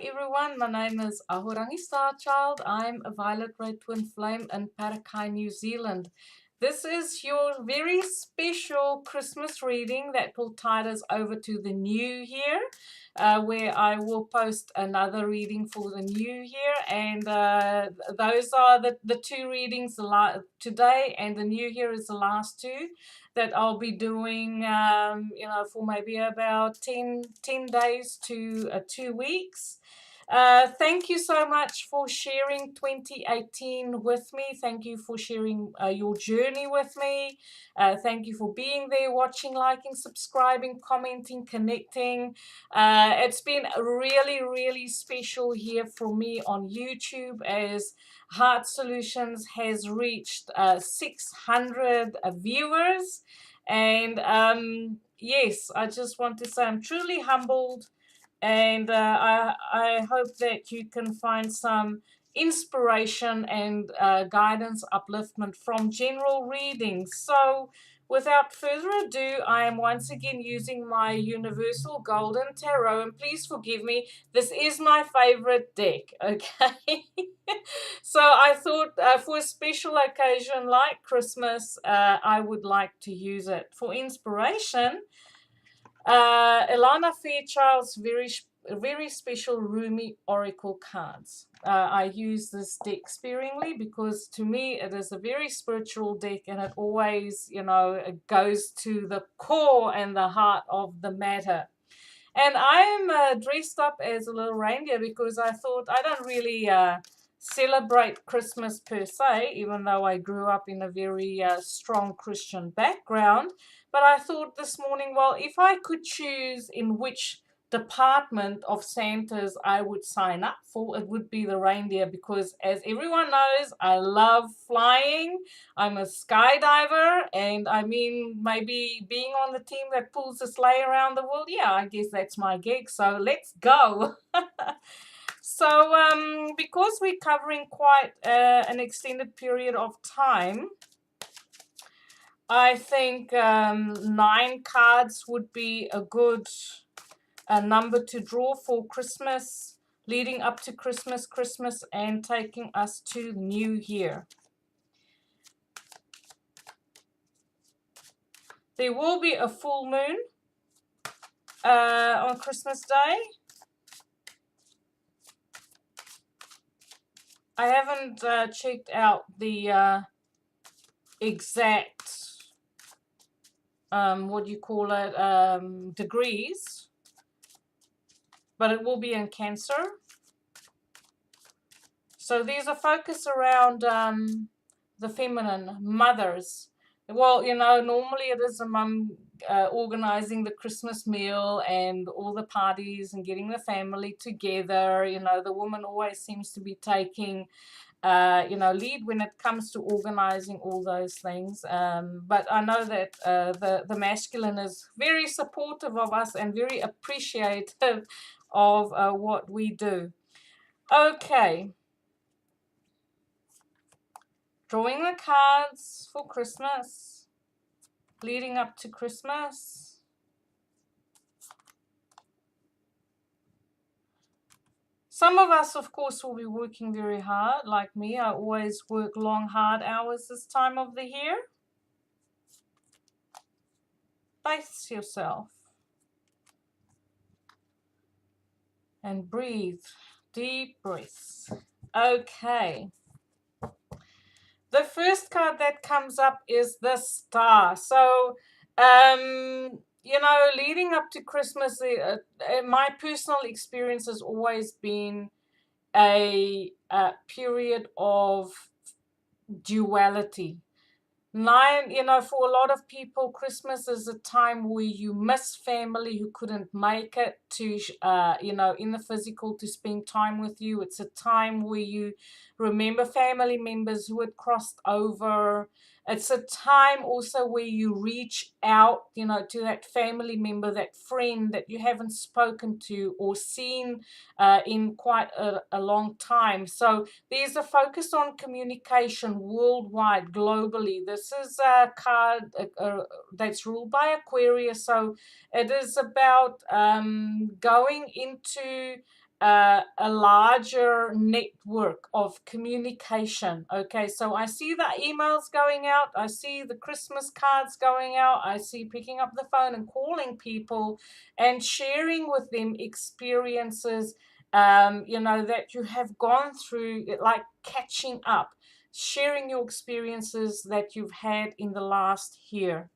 everyone, my name is Ahorangi Starchild. I'm a Violet Red Twin Flame in Parakai, New Zealand. This is your very special Christmas reading that will tide us over to the new year, where I will post another reading for the new year. And those are the two readings today, and the new year is the last two that I'll be doing, for maybe about 10 days to 2 weeks. Thank you so much for sharing 2018 with me. Thank you for sharing your journey with me. Thank you for being there, watching, liking, subscribing, commenting, connecting. It's been really, really special here for me on YouTube, as Heart Solutions has reached 600 viewers. And yes, I just want to say I'm truly humbled, and I hope that you can find some inspiration and guidance, upliftment from general readings. So without further ado, I am once again using my Universal Golden Tarot, and please forgive me, this is my favorite deck, okay? So I thought for a special occasion like Christmas, I would like to use it for inspiration. Ilana Fairchild's very special Rumi Oracle cards. I use this deck sparingly because to me it is a very spiritual deck, and it always, it goes to the core and the heart of the matter. And I'm dressed up as a little reindeer because I thought I don't really celebrate Christmas per se, even though I grew up in a very strong Christian background. But I thought this morning, well, if I could choose in which department of Santa's I would sign up for, it would be the reindeer, because as everyone knows, I love flying. I'm a skydiver, and I mean, maybe being on the team that pulls the sleigh around the world, yeah, I guess that's my gig, so let's go. So because we're covering quite an extended period of time, I think 9 cards would be a good number to draw for Christmas, leading up to Christmas, and taking us to New Year. There will be a full moon on Christmas Day. I haven't checked out the exact, degrees, but it will be in Cancer. So there's a focus around the feminine, mothers. Well, normally it is a mum organizing the Christmas meal and all the parties and getting the family together. The woman always seems to be taking lead when it comes to organizing all those things. But I know that the masculine is very supportive of us and very appreciative of what we do. Okay. Drawing the cards for Christmas, leading up to Christmas. Some of us, of course, will be working very hard. Like me, I always work long, hard hours this time of the year. Pace yourself. And breathe. Deep breaths. Okay. The first card that comes up is the Star. So, leading up to Christmas, my personal experience has always been a period of duality. 9, for a lot of people, Christmas is a time where you miss family who couldn't make it to, in the physical, to spend time with you. It's a time where you remember family members who had crossed over. It's a time also where you reach out, to that family member, that friend that you haven't spoken to or seen in quite a long time. So there's a focus on communication worldwide, globally. This is a card that's ruled by Aquarius, so it is about going into a larger network of communication. Okay, so I see the emails going out, I see the Christmas cards going out, I see picking up the phone and calling people and sharing with them experiences, that you have gone through, like catching up, sharing your experiences that you've had in the last year.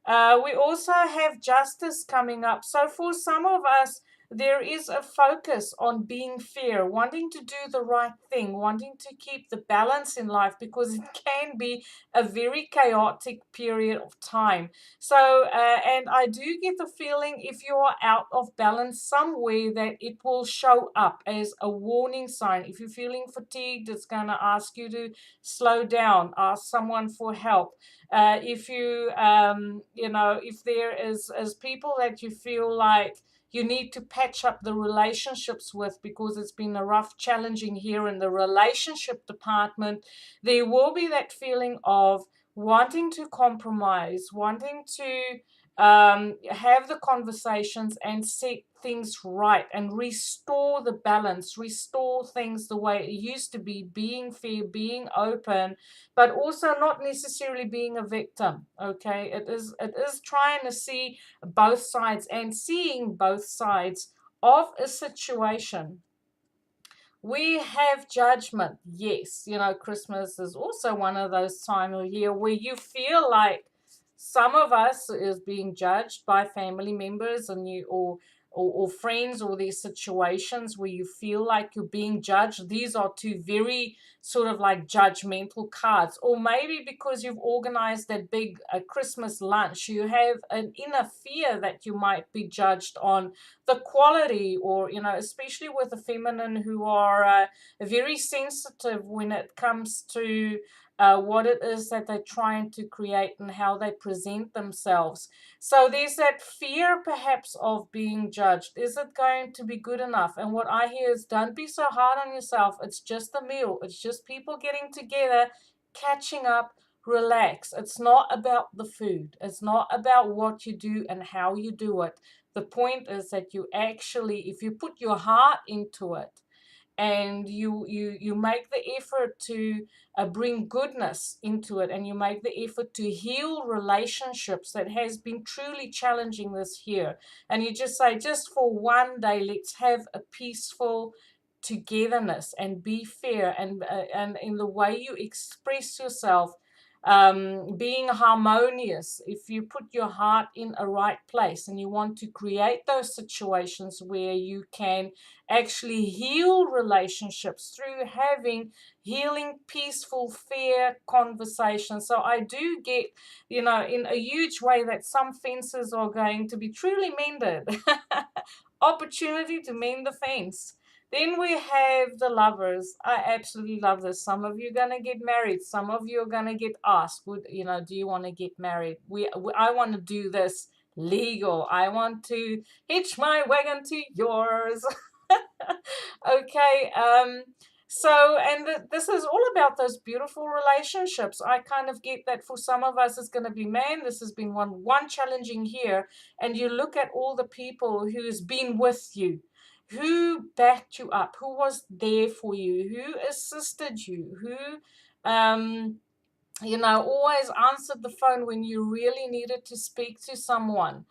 We also have justice coming up. So for some of us, there is a focus on being fair, wanting to do the right thing, wanting to keep the balance in life, because it can be a very chaotic period of time. So, and I do get the feeling if you are out of balance somewhere, that it will show up as a warning sign. If you're feeling fatigued, it's going to ask you to slow down, ask someone for help. If you if there is people that you feel like you need to patch up the relationships with, because it's been a rough challenging here in the relationship department, there will be that feeling of wanting to compromise, wanting to have the conversations and set things right and restore the balance, restore things the way it used to be, being fair, being open, but also not necessarily being a victim. Okay, it is trying to see both sides and seeing both sides of a situation. We have judgment. Yes, Christmas is also one of those time of year where you feel like some of us is being judged by family members, and you or friends, or these situations where you feel like you're being judged. These are two very sort of like judgmental cards. Or maybe because you've organized that big Christmas lunch, you have an inner fear that you might be judged on the quality, or especially with the feminine, who are very sensitive when it comes to what it is that they're trying to create and how they present themselves. So there's that fear perhaps of being judged. Is it going to be good enough? And what I hear is, don't be so hard on yourself. It's just a meal, it's just people getting together, catching up. Relax. It's not about the food, it's not about what you do and how you do it. The point is that you actually, if you put your heart into it, and you make the effort to bring goodness into it, and you make the effort to heal relationships that has been truly challenging this year, and you just say, just for one day, let's have a peaceful togetherness and be fair, and in the way you express yourself, being harmonious. If you put your heart in a right place and you want to create those situations where you can actually heal relationships through having healing, peaceful, fair conversations. So I do get, in a huge way, that some fences are going to be truly mended. Opportunity to mend the fence. Then we have the lovers. I absolutely love this. Some of you are gonna get married. Some of you are gonna get asked, do you want to get married? I want to do this legal. I want to hitch my wagon to yours. Okay. This is all about those beautiful relationships. I kind of get that for some of us, it's going to be, man, this has been one challenging year, and you look at all the people who's been with you, who backed you up, who was there for you, who assisted you, who always answered the phone when you really needed to speak to someone,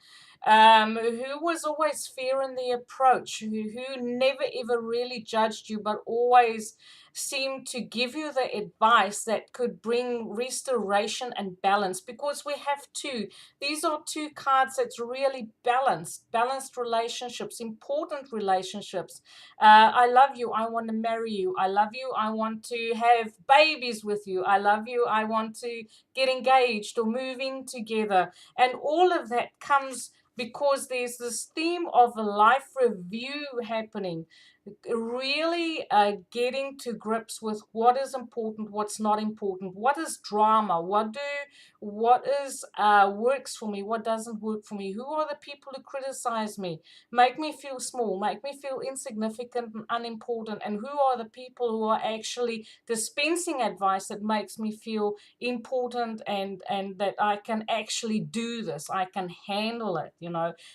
who was always fair in the approach, who never ever really judged you, but always seemed to give you the advice that could bring restoration and balance. Because we have two. These are two cards that's really balanced relationships, important relationships. I love you, I want to marry you. I love you, I want to have babies with you. I love you, I want to get engaged or move in together. And all of that comes because there's this theme of a life review happening, really getting to grips with what is important, what's not important, what is drama, what is works for me, what doesn't work for me, who are the people who criticize me, make me feel small, make me feel insignificant and unimportant, and who are the people who are actually dispensing advice that makes me feel important, and that I can actually do this, I can handle it.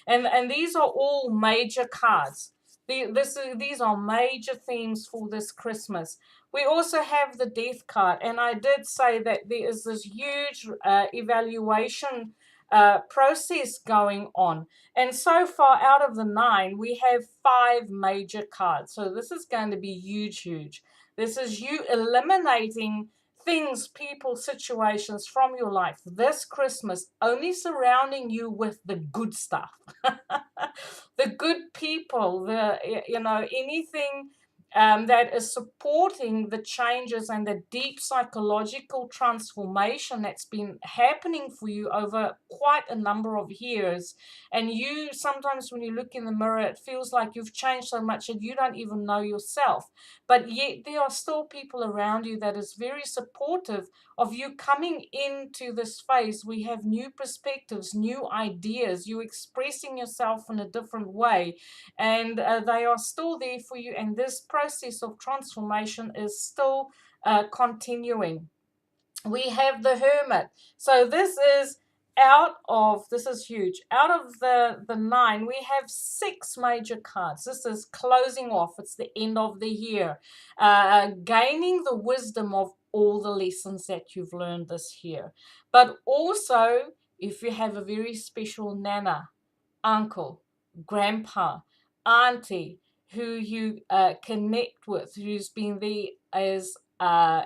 And these are all major cards. These are major themes for this Christmas. We also have the death card, and I did say that there is this huge evaluation process going on. And so far, out of the 9, we have 5 major cards. So this is going to be huge, huge. This is you eliminating things, people, situations from your life this Christmas, only surrounding you with the good stuff. The good people, anything that is supporting the changes and the deep psychological transformation that's been happening for you over quite a number of years. And you sometimes, when you look in the mirror, it feels like you've changed so much that you don't even know yourself. But yet there are still people around you that is very supportive of you coming into this phase. We have new perspectives, new ideas, you expressing yourself in a different way, and they are still there for you, and this process of transformation is still continuing. We have the Hermit. So this is this is huge. Out of the 9, we have 6 major cards. This is closing off. It's the end of the year. Gaining the wisdom of all the lessons that you've learned this year. But also, if you have a very special nana, uncle, grandpa, auntie, who you connect with, who's been there as,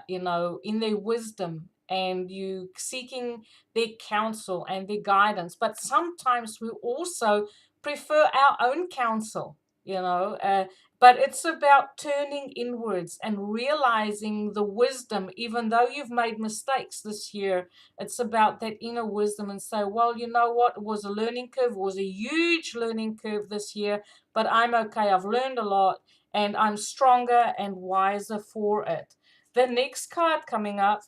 in their wisdom, and you seeking their counsel and their guidance. But sometimes we also prefer our own counsel, but it's about turning inwards and realizing the wisdom, even though you've made mistakes this year. It's about that inner wisdom and say, well, you know what? It was a learning curve. It was a huge learning curve this year, but I'm okay. I've learned a lot, and I'm stronger and wiser for it. The next card coming up,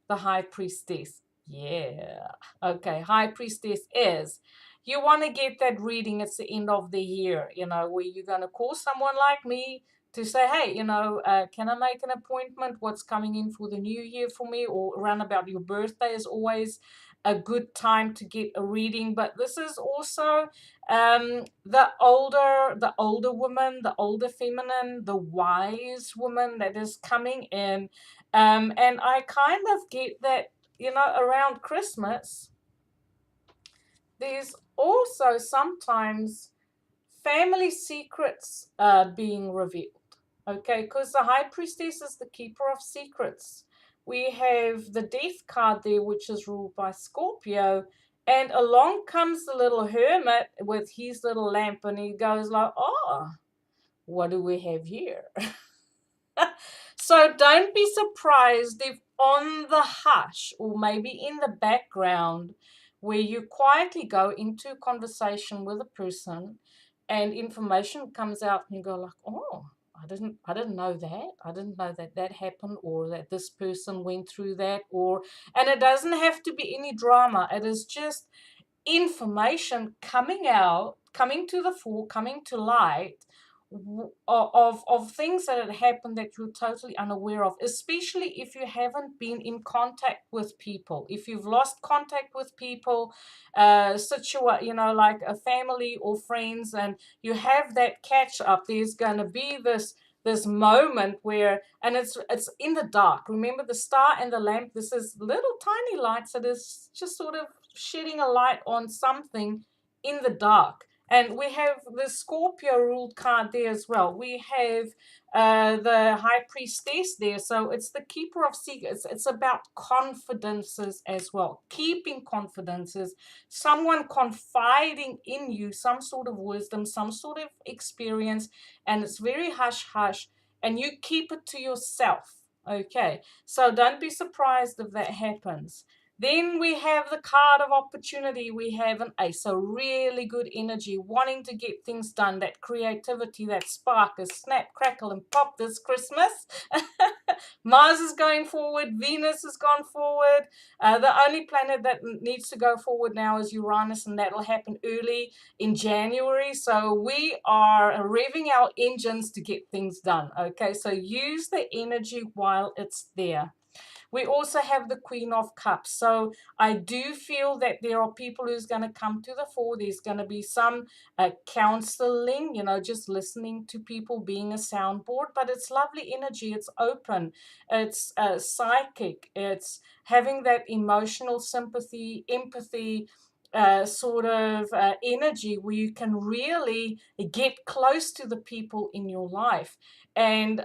the High Priestess. Yeah. Okay. High Priestess is, you want to get that reading. It's the end of the year, where you're going to call someone like me to say, hey, can I make an appointment? What's coming in for the new year for me? Or around about your birthday is always a good time to get a reading. But this is also the older woman, the older feminine, the wise woman that is coming in. And I kind of get that, around Christmas, there's also sometimes family secrets being revealed. Okay, because the High Priestess is the keeper of secrets. We have the Death card there, which is ruled by Scorpio. And along comes the little hermit with his little lamp, and he goes like, oh, what do we have here? So don't be surprised if on the hush, or maybe in the background, where you quietly go into conversation with a person and information comes out and you go like, oh, I didn't know that. I didn't know that that happened, or that this person went through that, and it doesn't have to be any drama. It is just information coming out, coming to the fore, coming to light, of things that had happened that you're totally unaware of, especially if you haven't been in contact with people. If you've lost contact with people, like a family or friends, and you have that catch up, there's going to be this moment where, and it's in the dark. Remember the star and the lamp, this is little tiny lights that is just sort of shedding a light on something in the dark. And we have the Scorpio ruled card there as well. We have the High Priestess there. So it's the keeper of secrets. It's about confidences as well. Keeping confidences. Someone confiding in you some sort of wisdom, some sort of experience. And it's very hush-hush. And you keep it to yourself. Okay. So don't be surprised if that happens. Then we have the card of opportunity. We have an ace, so really good energy, wanting to get things done, that creativity, that spark is snap, crackle, and pop this Christmas. Mars is going forward. Venus has gone forward. The only planet that needs to go forward now is Uranus, and that will happen early in January. So we are revving our engines to get things done. Okay, so use the energy while it's there. We also have the Queen of Cups. So I do feel that there are people who's going to come to the fore. There's going to be some counseling, just listening to people, being a soundboard, but it's lovely energy. It's open. It's psychic. It's having that emotional sympathy, empathy, sort of energy where you can really get close to the people in your life, and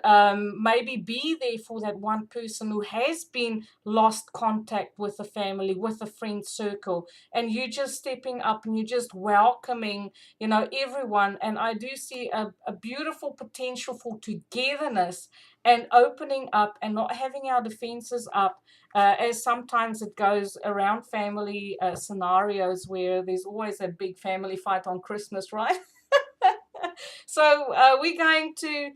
maybe be there for that one person who has been lost contact with the family, with the friend circle, and you just stepping up and you just welcoming, everyone. And I do see a beautiful potential for togetherness and opening up and not having our defenses up, as sometimes it goes around family scenarios where there's always a big family fight on Christmas, right? So we're going to,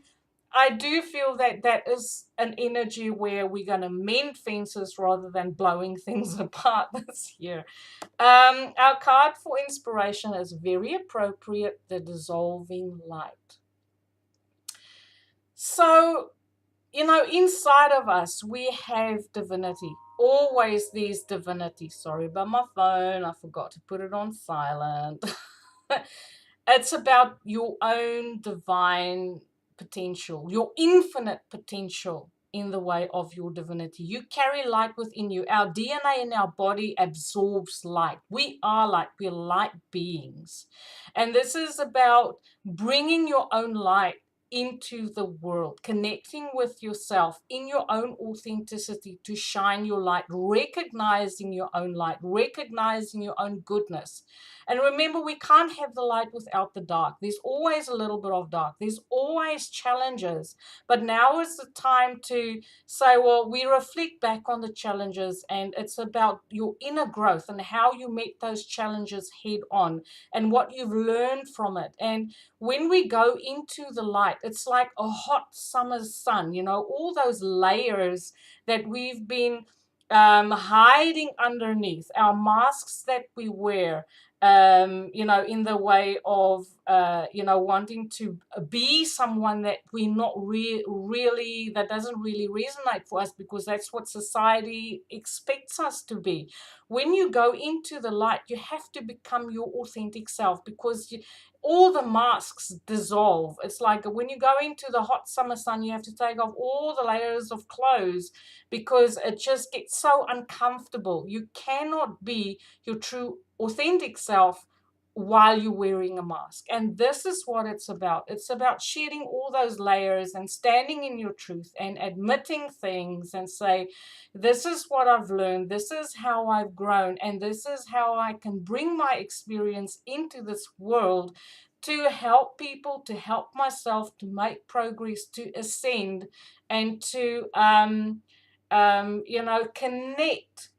I do feel that that is an energy where we're going to mend fences rather than blowing things apart this year. Our card for inspiration is very appropriate, the dissolving light. So, inside of us, we have divinity. Always there's divinity. Sorry about my phone. I forgot to put it on silent. It's about your own divine potential, your infinite potential in the way of your divinity. You carry light within you. Our DNA in our body absorbs light. We are light. We're light beings. And this is about bringing your own light into the world, connecting with yourself in your own authenticity to shine your light, recognizing your own light, recognizing your own goodness. And remember, we can't have the light without the dark. There's always a little bit of dark. There's always challenges. But now is the time to say, well, we reflect back on the challenges, and it's about your inner growth and how you met those challenges head on and what you've learned from it. And when we go into the light, it's like a hot summer's sun, all those layers that we've been hiding underneath, our masks that we wear, in the way of, wanting to be someone that we're not really, that doesn't really resonate for us because that's what society expects us to be. When you go into the light, you have to become your authentic self because all the masks dissolve. It's like when you go into the hot summer sun, you have to take off all the layers of clothes because it just gets so uncomfortable. You cannot be your true authentic self while you're wearing a mask. And this is what it's about. It's about shedding all those layers and standing in your truth and admitting things and say, this is what I've learned, this is how I've grown, and this is how I can bring my experience into this world to help people, to help myself, to make progress, to ascend, and to connect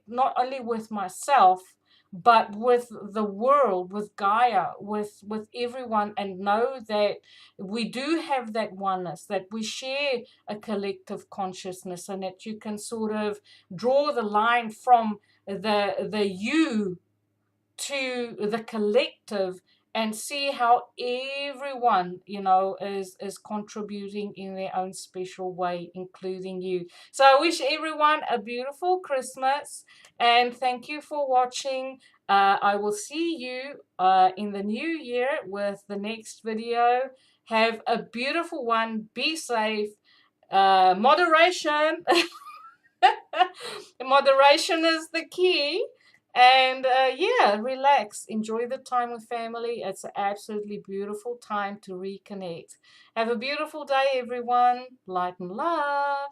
not only with myself but with the world, with Gaia, with everyone, and know that we do have that oneness, that we share a collective consciousness, and that you can sort of draw the line from the you to the collective and see how everyone, is contributing in their own special way, including you. So I wish everyone a beautiful Christmas, and thank you for watching. I will see you in the new year with the next video. Have a beautiful one. Be safe. Moderation. Moderation is the key. And yeah, relax. Enjoy the time with family. It's an absolutely beautiful time to reconnect. Have a beautiful day, everyone. Light and love.